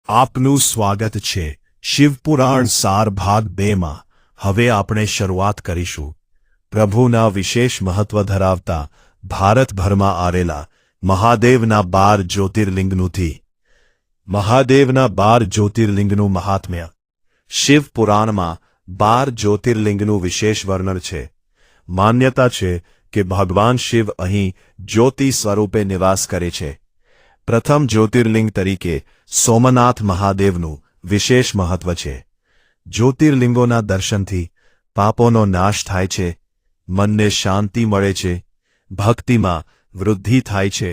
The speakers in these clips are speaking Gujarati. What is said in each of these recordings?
આપનું સ્વાગત છે શિવપુરાણ સાર ભાગ 2 માં। હવે આપણે શરૂઆત કરીશું પ્રભુના વિશેષ મહત્વ ધરાવતા ભારતભરમાં આવેલા મહાદેવના 12 જ્યોતિર્લિંગનુંથી। મહાદેવના 12 જ્યોતિર્લિંગનું મહાત્મ્ય। શિવપુરાણમાં 12 જ્યોતિર્લિંગનું વિશેષ વર્ણન છે। માન્યતા છે કે ભગવાન શિવ અહીં જ્યોતિ સ્વરૂપે નિવાસ કરે છે। પ્રથમ જ્યોતિર્લિંગ તરીકે સોમનાથ મહાદેવનું વિશેષ મહત્વ છે। જ્યોતિર્લિંગોના દર્શનથી પાપોનો નાશ થાય છે, મનને શાંતિ મળે છે, ભક્તિમાં વૃદ્ધિ થાય છે,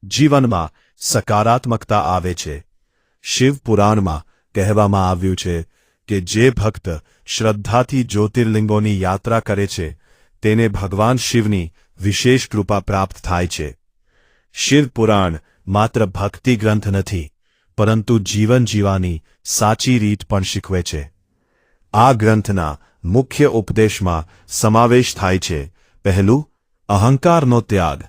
જીવનમાં સકારાત્મકતા આવે છે। શિવપુરાણમાં કહેવામાં આવ્યું છે કે જે ભક્ત શ્રદ્ધાથી જ્યોતિર્લિંગોની યાત્રા કરે છે તેને ભગવાન શિવની વિશેષ કૃપા પ્રાપ્ત થાય છે। શિવપુરાણ માત્ર ભક્તિ ગ્રંથ નથી, પરંતુ જીવન જીવવાની સાચી રીત પણ શીખવે છે। આ ગ્રંથના મુખ્ય ઉપદેશમાં સમાવેશ થાય છે। પહેલું, અહંકારનો ત્યાગ।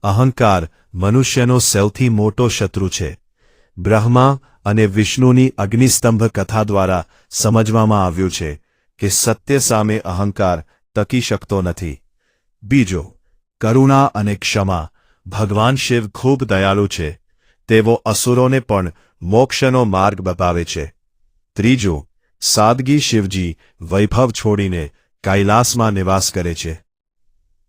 અહંકાર મનુષ્યનો સૌથી મોટો શત્રુ છે। બ્રહ્મા અને વિષ્ણુની અગ્નિસ્તંભ કથા દ્વારા સમજવામાં આવ્યું છે કે સત્ય સામે અહંકાર ટકી શકતો નથી। બીજો, કરુણા અને ક્ષમા। ભગવાન શિવ ખૂબ દયાળુ છે, તેઓ અસુરોને પણ મોક્ષનો માર્ગ બતાવે છે। ત્રીજું, સાદગી। શિવજી વૈભવ છોડીને કૈલાસમાં નિવાસ કરે છે।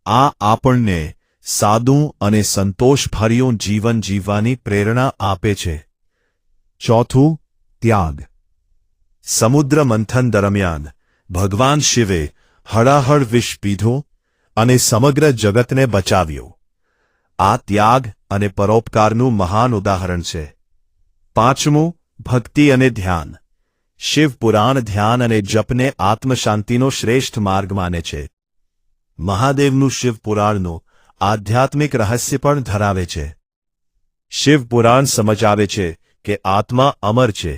આ આપણને સાદું અને સંતોષભર્યું જીવન જીવવાની પ્રેરણા આપે છે। ચોથું, ત્યાગ। સમુદ્ર મંથન દરમિયાન ભગવાન શિવે હળાહળ વિષ પીધું અને સમગ્ર જગતને બચાવ્યું। આ ત્યાગ અને પરોપકારનું મહાન ઉદાહરણ છે। પાંચમું, ભક્તિ અને ધ્યાન। શિવપુરાણ ધ્યાન અને જપને આત્મશાંતિનો શ્રેષ્ઠ માર્ગ માને છે। મહાદેવનું શિવપુરાણનું આધ્યાત્મિક રહસ્ય પણ ધરાવે છે। શિવપુરાણ સમજાવે છે કે આત્મા અમર છે,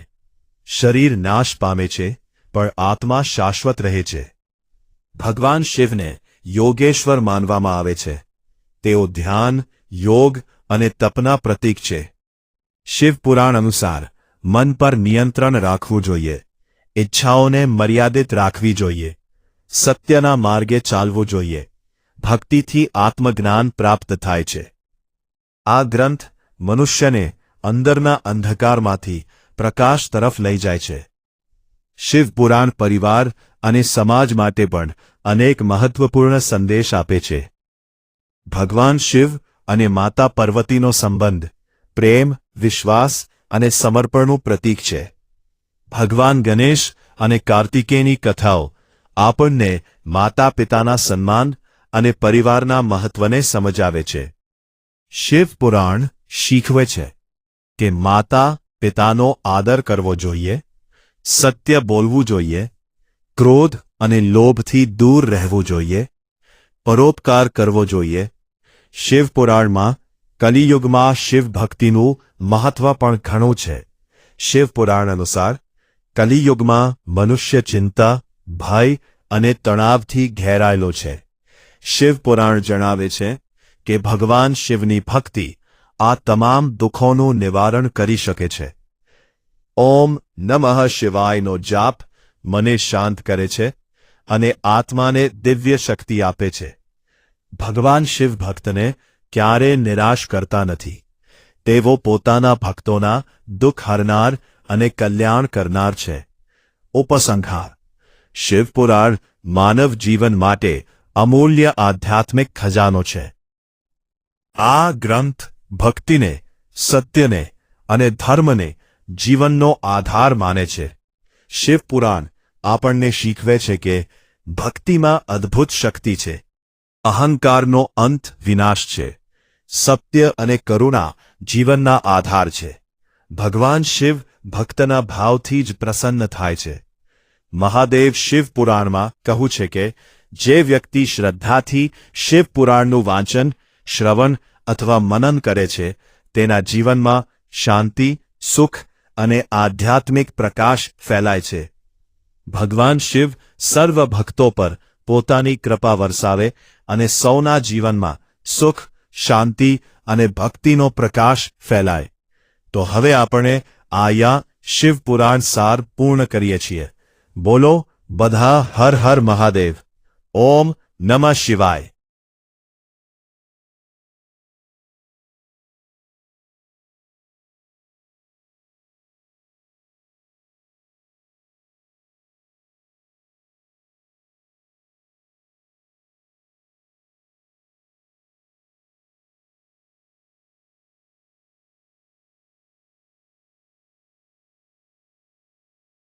શરીર નાશ પામે છે, પણ આત્મા શાશ્વત રહે છે। ભગવાન શિવને યોગેશ્વર માનવામાં આવે છે। તેઓ ધ્યાન, યોગ અને તપના પ્રતીક છે। શિવપુરાણ અનુસાર મન પર નિયંત્રણ રાખવું જોઈએ, ઈચ્છાઓને મર્યાદિત રાખવી જોઈએ, સત્યના માર્ગે ચાલવું જોઈએ। ભક્તિથી આત્મજ્ઞાન પ્રાપ્ત થાય છે। આ ગ્રંથ મનુષ્યને અંદરના અંધકારમાંથી પ્રકાશ તરફ લઈ જાય છે। શિવપુરાણ પરિવાર અને સમાજ માટે પણ અનેક મહત્વપૂર્ણ સંદેશ આપે છે। ભગવાન શિવ અને માતા પાર્વતીનો સંબંધ પ્રેમ, વિશ્વાસ અને સમર્પણનું પ્રતીક છે। ભગવાન ગણેશ અને કાર્તિકેયની કથાઓ આપણને માતા પિતાના સન્માન અને પરિવારના મહત્વને સમજાવે છે। શિવપુરાણ શીખવે છે કે માતા પિતાનો આદર કરવો જોઈએ, સત્ય બોલવું જોઈએ, ક્રોધ અને લોભથી દૂર રહેવું જોઈએ, પરોપકાર કરવો જોઈએ। શિવપુરાણમાં કલિયુગમાં શિવ ભક્તિનું મહત્વ પણ ઘણું છે। શિવપુરાણ અનુસાર કલિયુગમાં મનુષ્ય ચિંતા, ભય અને તણાવથી ઘેરાયેલો છે। શિવપુરાણ જણાવે છે કે ભગવાન શિવની ભક્તિ આ તમામ દુઃખોનું નિવારણ કરી શકે છે। ઓમ નમઃ શિવાયનો જાપ મને શાંત કરે છે અને આત્માને દિવ્ય શક્તિ આપે છે। ભગવાન શિવ ભક્તને ક્યારે નિરાશ કરતા નથી। તેઓ પોતાના ભક્તોના દુઃખ હરનાર અને કલ્યાણ કરનાર છે। ઉપસંહાર। શિવપુરાણ માનવ જીવન માટે અમૂલ્ય આધ્યાત્મિક ખજાનો છે। આ ગ્રંથ ભક્તિને, સત્યને અને ધર્મને જીવનનો આધાર માને છે। શિવપુરાણ આપણને શીખવે છે કે ભક્તિમાં અદ્ભુત શક્તિ છે, અહંકારનો અંત વિનાશ છે, સત્ય અને કરુણા જીવનના આધાર છે। ભગવાન શિવ ભક્તના ભાવથી જ પ્રસન્ન થાય છે। મહાદેવ શિવપુરાણમાં કહ્યું છે કે જે વ્યક્તિ શ્રદ્ધાથી શિવપુરાણનું વાંચન, શ્રવણ અથવા મનન કરે છે તેના જીવનમાં શાંતિ, સુખ અને આધ્યાત્મિક પ્રકાશ ફેલાય છે। ભગવાન શિવ સર્વ ભક્તો પર પોતાની કૃપા વરસાવે અને સૌના જીવનમાં સુખ, શાંતિ અને ભક્તિનો પ્રકાશ ફેલાય। તો હવે આપણે આયા શિવપુરાણ સાર પૂર્ણ કરીએ છીએ. બોલો બધા હર હર મહાદેવ. ઓમ નમઃ શિવાય.